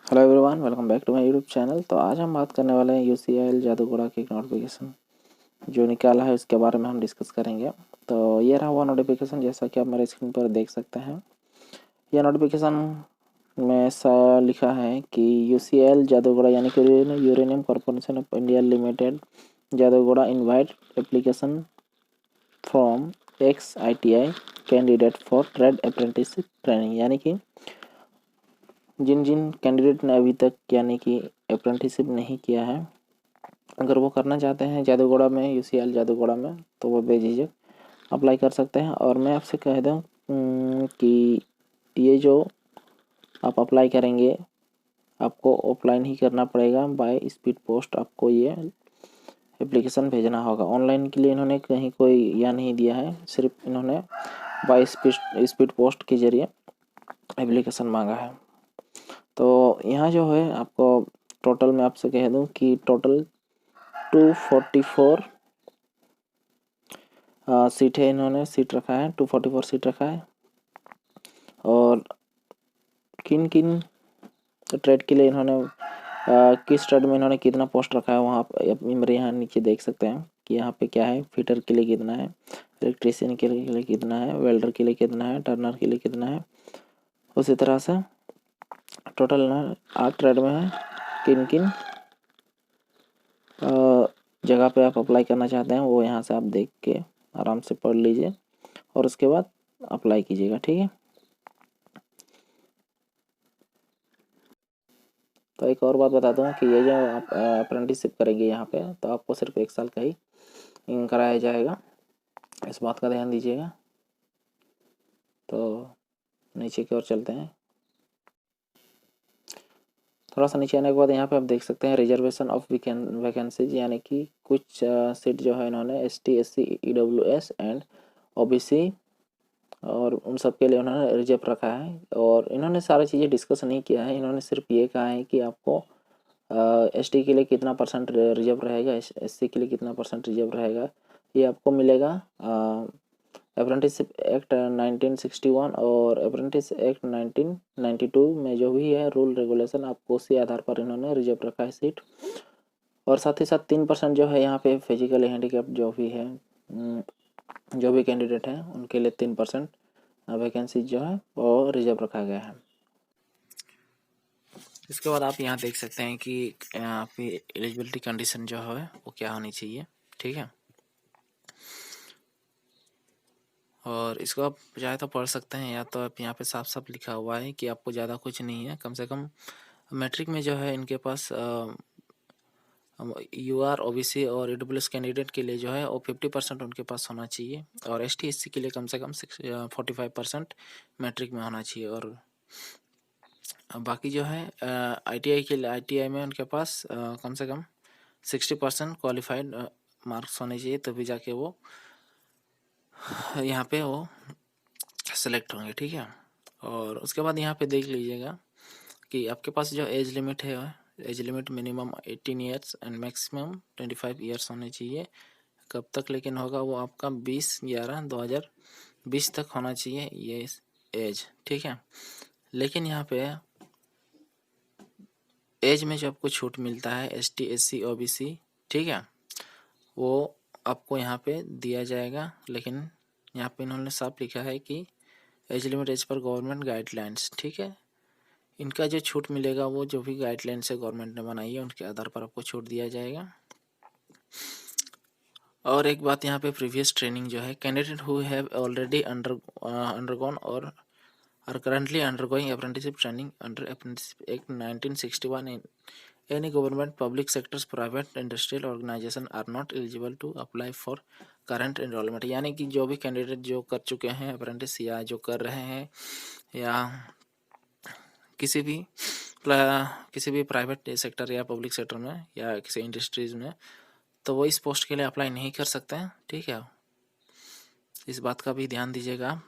Hello everyone, welcome back to my YouTube channel. तो आज हम बात करने वाले हैं यूसीएल जादूगोड़ा की एक नोटिफिकेशन जो निकाला है, उसके बारे में हम डिस्कस करेंगे। तो ये रहा हुआ नोटिफिकेशन, जैसा कि आप मेरे स्क्रीन पर देख सकते हैं। यह नोटिफिकेशन में ऐसा लिखा है कि यूसीएल जादूगोड़ा यानी कि uranium corporation of India limited Jaduguda invite application from x ITI candidate for trade apprenticeship training, यानी कि जिन जिन कैंडिडेट ने अभी तक यानी कि अप्रेंटिसशिप नहीं किया है, अगर वो करना चाहते हैं जादूगोड़ा में, यूसीएल जादूगोड़ा में, तो वो बेझिझक अप्लाई कर सकते हैं। और मैं आपसे कह दूं कि ये जो आप अप्लाई करेंगे, आपको ऑफलाइन ही करना पड़ेगा। बाय स्पीड पोस्ट आपको ये एप्लीकेशन भेजना होगा। ऑनलाइन के लिए इन्होंने कहीं कोई यह नहीं दिया है, सिर्फ इन्होंने बाय स्पीड पोस्ट के जरिए एप्लीकेशन मांगा है। तो यहाँ जो है आपको टोटल मैं आपसे कह दूं कि टोटल 244 सीट है, इन्होंने सीट रखा है 244 सीट रखा है। और किन किन ट्रेड के लिए इन्होंने किस ट्रेड में इन्होंने कितना पोस्ट रखा है, वहाँ आप मेरे यहाँ नीचे देख सकते हैं कि यहाँ पे क्या है। फिटर के लिए कितना है, इलेक्ट्रीशियन के लिए कितना है, वेल्डर के लिए कितना है, टर्नर के लिए कितना है। उसी तरह से टोटल 8 ट्रेड में है। किन किन जगह पे आप अप्लाई करना चाहते हैं वो यहाँ से आप देख के आराम से पढ़ लीजिए और उसके बाद अप्लाई कीजिएगा, ठीक है। तो एक और बात बता दूँ कि ये जो आप अप्रेंटिसशिप करेंगे यहाँ पे, तो आपको सिर्फ 1 साल का ही कराया जाएगा, इस बात का ध्यान दीजिएगा। तो नीचे की ओर चलते हैं। थोड़ा सा नीचे आने के बाद यहाँ पे आप देख सकते हैं रिजर्वेशन ऑफ वैकेंसीज, यानी कि कुछ सीट जो है इन्होंने ST SC EWS and OBC और उन सब के लिए उन्होंने रिजर्व रखा है। और इन्होंने सारी चीज़ें डिस्कस नहीं किया है, इन्होंने सिर्फ ये कहा है कि आपको ST के लिए कितना परसेंट रिजर्व रहेगा, SC के लिए कितना परसेंट रिजर्व रहेगा, ये आपको मिलेगा अप्रेंटिसशिप एक्ट 1961 और अप्रेंटिस एक्ट 1992 में जो भी है रूल रेगुलेशन, आपको उसी आधार पर इन्होंने रिजर्व रखा है सीट। और साथ ही साथ 3% जो है यहाँ पे फिजिकली हैंडीकैप जो भी है, जो भी कैंडिडेट हैं उनके लिए 3% वैकेंसी जो है वो रिजर्व रखा गया है। इसके बाद आप यहाँ देख सकते हैं कि आपकी एलिजिबिलिटी कंडीशन जो है वो क्या होनी चाहिए, ठीक है। और इसको आप चाहे तो पढ़ सकते हैं, या तो आप यहाँ पे साफ साफ लिखा हुआ है कि आपको ज़्यादा कुछ नहीं है, कम से कम मैट्रिक में जो है इनके पास UR OBC और EWS कैंडिडेट के लिए जो है वो 50% उनके पास होना चाहिए, और ST SC के लिए कम से कम 45% मैट्रिक में होना चाहिए। और बाकी जो है ITI के लिए, ITI में उनके पास कम से कम 60% क्वालिफाइड मार्क्स होने चाहिए, तभी जाके वो यहाँ पे वो सेलेक्ट होंगे, ठीक है। और उसके बाद यहाँ पे देख लीजिएगा कि आपके पास जो एज लिमिट है, age limit minimum 18 years and maximum 25 years होने चाहिए। कब तक लेकिन होगा वो आपका 20/11/2020 तक होना चाहिए ये एज, ठीक है। लेकिन यहाँ पे एज में जो आपको छूट मिलता है ST SC OBC, ठीक है, वो आपको यहाँ पे दिया जाएगा। लेकिन यहाँ पे इन्होंने साफ लिखा है कि age limit as per government guidelines, ठीक है। इनका जो छूट मिलेगा वो जो भी गाइडलाइंस है गवर्नमेंट ने बनाई है उनके आधार पर आपको छूट दिया जाएगा। और एक बात यहाँ पे प्रीवियस ट्रेनिंग जो है, candidate who have already undergone और are currently undergoing apprenticeship training under apprenticeship act 1961 in any government public sectors private industrial organisation are not eligible to apply for current enrolment, यानी कि जो भी candidate जो कर चुके हैं अप्रेंटिस या जो कर रहे हैं या किसी भी प्राइवेट सेक्टर या पब्लिक सेक्टर में या किसी इंडस्ट्रीज में, तो वो इस पोस्ट के लिए अप्लाई नहीं कर सकते हैं, ठीक है। इस बात का भी ध्यान दीजिएगा।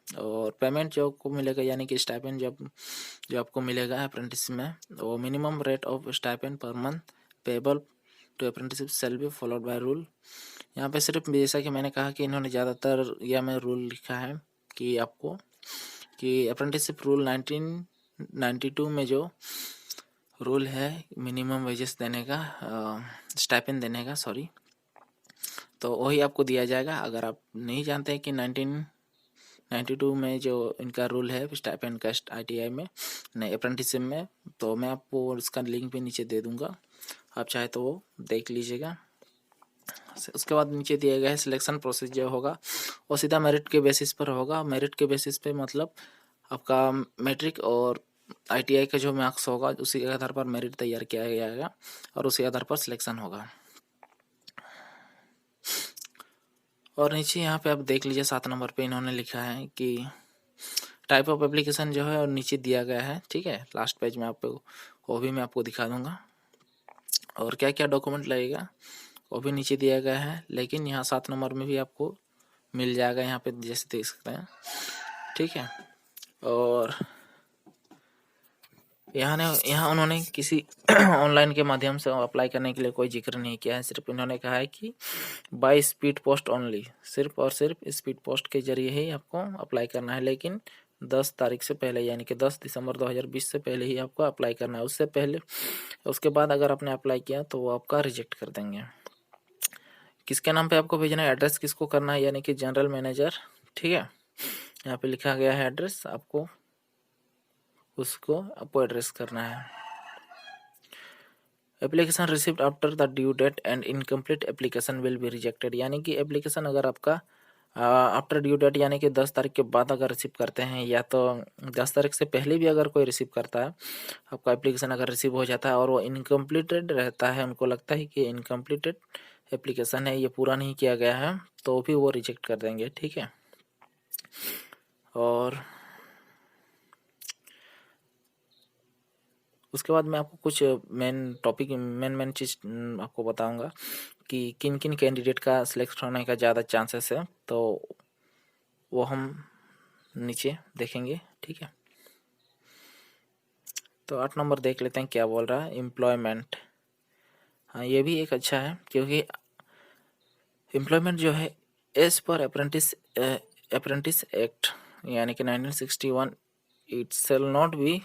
और पेमेंट जो आपको मिलेगा, यानी कि स्टाइपेंड जो आपको मिलेगा अप्रेंटिस में, वो minimum rate of stipend per month payable to apprenticeship shall be followed by rule. यहाँ पे सिर्फ जैसा कि मैंने कहा कि इन्होंने ज़्यादातर यह में रूल लिखा है कि आपको कि अप्रेंटिसशिप रूल 1992 में जो रूल है मिनिमम वेजेस देने का, स्टाइपेंड देने का, सॉरी। तो वही आपको दिया जाएगा। अगर आप नहीं जानते हैं कि 1992 में जो इनका रूल है स्टाइपेंड का ITI में, नहीं अप्रेंटिसशिप में, तो मैं आपको उसका लिंक भी नीचे दे दूंगा, आप चाहे तो वो देख लीजिएगा। उसके बाद नीचे दिया गया है सिलेक्शन प्रोसेस जो होगा वो सीधा मेरिट के बेसिस पर होगा। मेरिट के बेसिस पे मतलब आपका मैट्रिक और ITI का जो मार्क्स होगा उसी के आधार पर मेरिट तैयार किया जाएगा और उसी आधार पर सिलेक्शन होगा। और नीचे यहाँ पे आप देख लीजिए 7 नंबर पे इन्होंने लिखा है कि टाइप ऑफ एप्लीकेशन जो है और नीचे दिया गया है, ठीक है। लास्ट पेज में आपको वो भी मैं आपको दिखा दूंगा और क्या क्या डॉक्यूमेंट लगेगा वो भी नीचे दिया गया है। लेकिन यहाँ 7 नंबर में भी आपको मिल जाएगा, यहाँ पे जैसे देख सकते हैं, ठीक है। और यहाँ उन्होंने किसी ऑनलाइन के माध्यम से अप्लाई करने के लिए कोई जिक्र नहीं किया है। सिर्फ इन्होंने कहा है कि बाय स्पीड पोस्ट ओनली, सिर्फ और सिर्फ स्पीड पोस्ट के जरिए ही आपको अप्लाई करना है। लेकिन 10 तारीख से पहले यानी कि 10 दिसंबर 2020 से पहले ही आपको अप्लाई करना है। उससे पहले उसके बाद अगर आपने अप्लाई किया तो वो आपका रिजेक्ट कर देंगे। किसके नाम पे आपको भेजना है, एड्रेस किसको करना है, यानी कि जनरल मैनेजर, ठीक है। यहाँ पे लिखा गया है एड्रेस, आपको आपको एड्रेस करना है। Application received after the due date and incomplete application will be rejected, यानी कि एप्लीकेशन अगर आपका आफ्टर ड्यू डेट यानी कि 10 तारीख के बाद अगर रिसीव करते हैं, या तो 10 तारीख से पहले भी अगर कोई रिसीव करता है आपका एप्लीकेशन, अगर रिसीव हो जाता है और वो इनकम्प्लीटेड रहता है, उनको लगता है कि इनकम्प्लीटेड एप्लीकेशन है, ये पूरा नहीं किया गया है, तो भी वो रिजेक्ट कर देंगे, ठीक है। और उसके बाद मैं आपको कुछ मेन चीज़ आपको बताऊंगा कि किन किन कैंडिडेट का सिलेक्ट होने का ज़्यादा चांसेस है, तो वो हम नीचे देखेंगे, ठीक है। तो 8 नंबर देख लेते हैं क्या बोल रहा है, एम्प्लॉयमेंट। हाँ, ये भी एक अच्छा है क्योंकि एम्प्लॉयमेंट जो है एज पर अप्रेंटिस एक्ट यानी कि 1961 इट सेल नॉट बी,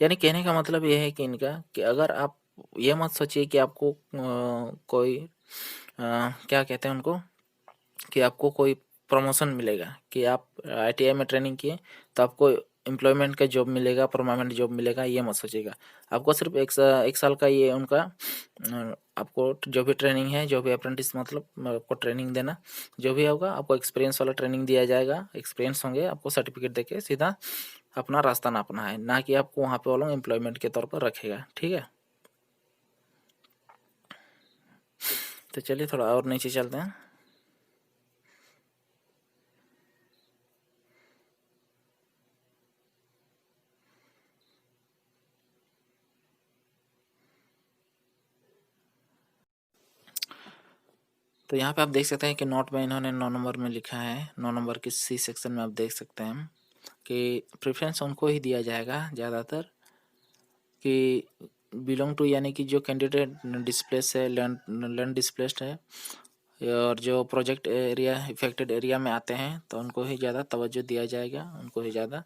यानी कहने का मतलब ये है कि इनका कि अगर आप ये मत सोचिए कि आपको कोई क्या कहते हैं उनको, कि आपको कोई प्रमोशन मिलेगा, कि आप ITI में ट्रेनिंग किए तो आपको एम्प्लॉयमेंट का जॉब मिलेगा, परमानेंट जॉब मिलेगा, ये मत सोचिएगा। आपको सिर्फ एक साल का ये उनका आपको जो भी ट्रेनिंग है, जो भी अप्रेंटिस मतलब आपको ट्रेनिंग देना जो भी होगा, आपको एक्सपीरियंस वाला ट्रेनिंग दिया जाएगा, एक्सपीरियंस होंगे, आपको सर्टिफिकेट देके सीधा अपना रास्ता नापना है, ना कि आपको वहाँ पे वो लोग एम्प्लॉयमेंट के तौर पर रखेगा, ठीक है। तो चलिए थोड़ा और नीचे चलते हैं। तो यहाँ पे आप देख सकते हैं कि नोट में इन्होंने 9 नंबर में लिखा है, 9 नंबर के C सेक्शन में आप देख सकते हैं कि प्रेफरेंस उनको ही दिया जाएगा ज़्यादातर, कि बिलोंग टू यानी कि जो कैंडिडेट डिस्प्लेस है, लैंड डिस्प्लेस्ड है, और जो प्रोजेक्ट एरिया इफेक्टेड एरिया में आते हैं तो उनको ही ज़्यादा तवज्जो दिया जाएगा, उनको ही ज़्यादा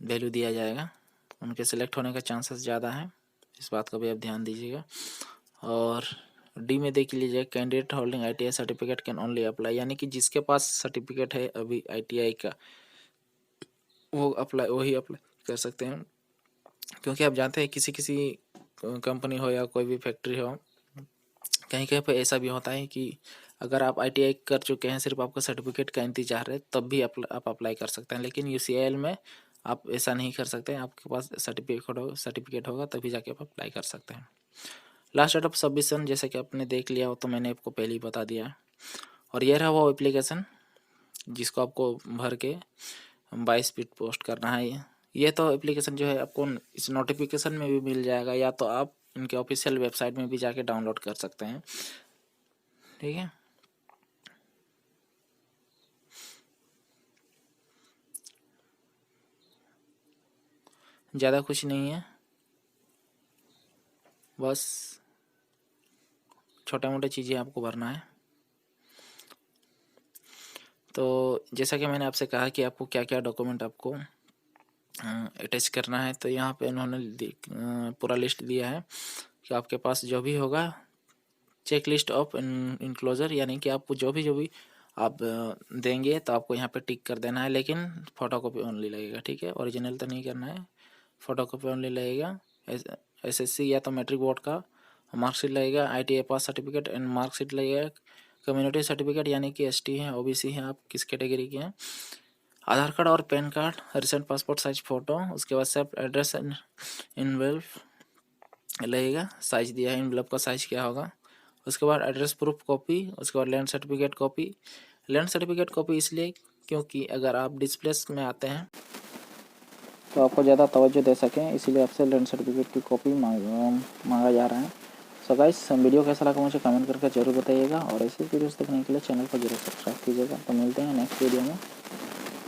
वैल्यू दिया जाएगा, उनके सेलेक्ट होने का चांसेस ज़्यादा है, इस बात का भी आप ध्यान दीजिएगा। और डी में देख लीजिए, candidate holding ITI certificate can only apply, यानी कि जिसके पास सर्टिफिकेट है अभी ITI का वही अप्लाई कर सकते हैं। क्योंकि आप जानते हैं किसी किसी कंपनी हो या कोई भी फैक्ट्री हो, कहीं कहीं पे ऐसा भी होता है कि अगर आप ITI कर चुके हैं, सिर्फ आपका सर्टिफिकेट का इंतजार है, तब भी आप अप्लाई कर सकते हैं। लेकिन UCIL में आप ऐसा नहीं कर सकते हैं, आपके पास सर्टिफिकेट होगा तभी जाके आप अप्लाई कर सकते हैं। लास्ट डेट ऑफ सबमिशन जैसे कि आपने देख लिया हो, तो मैंने आपको पहले ही बता दिया। और ये रहा वो एप्लीकेशन जिसको आपको भर के 22 स्पीड पोस्ट करना है। ये तो एप्लीकेशन जो है आपको इस नोटिफिकेशन में भी मिल जाएगा, या तो आप इनके ऑफिशियल वेबसाइट में भी जाके डाउनलोड कर सकते हैं, ठीक है। ज़्यादा कुछ नहीं है, बस छोटे मोटे चीज़ें आपको भरना है। तो जैसा कि मैंने आपसे कहा कि आपको क्या क्या डॉक्यूमेंट आपको अटैच करना है। तो यहाँ पे उन्होंने पूरा लिस्ट दिया है कि आपके पास जो भी होगा चेक लिस्ट ऑफ इनक्लोजर, यानी कि आपको जो भी आप देंगे तो आपको यहाँ पे टिक कर देना है, लेकिन फ़ोटोकॉपी ओनली लगेगा, ठीक है। ओरिजिनल तो नहीं करना है, फ़ोटोकॉपी ओनली लगेगा। एसएससी या तो मैट्रिक बोर्ड का मार्कशीट लगेगा, ITI pass certificate and marksheet लगेगा, कम्युनिटी सर्टिफिकेट यानी कि ST हैं, OBC हैं, आप किस कैटेगरी के हैं, आधार कार्ड और pan card, recent passport size photo, उसके बाद सेल्फ एड्रेस एंड इनवेल्व लगेगा, साइज दिया है, इनवेल्व का साइज क्या होगा। उसके बाद एड्रेस प्रूफ कॉपी, उसके बाद land certificate copy. Land certificate copy इसलिए क्योंकि अगर आप डिस्प्लेस में आते हैं तो आपको ज़्यादा तवज्जो दे सकें, इसीलिए आपसे लैंड सर्टिफिकेट की कॉपी मांगा जा रहा है। सो गाइस, वीडियो कैसा लगा मुझे कमेंट करके जरूर बताइएगा, और ऐसे वीडियोस देखने के लिए चैनल को जरूर सब्सक्राइब कीजिएगा। तो मिलते हैं नेक्स्ट वीडियो में।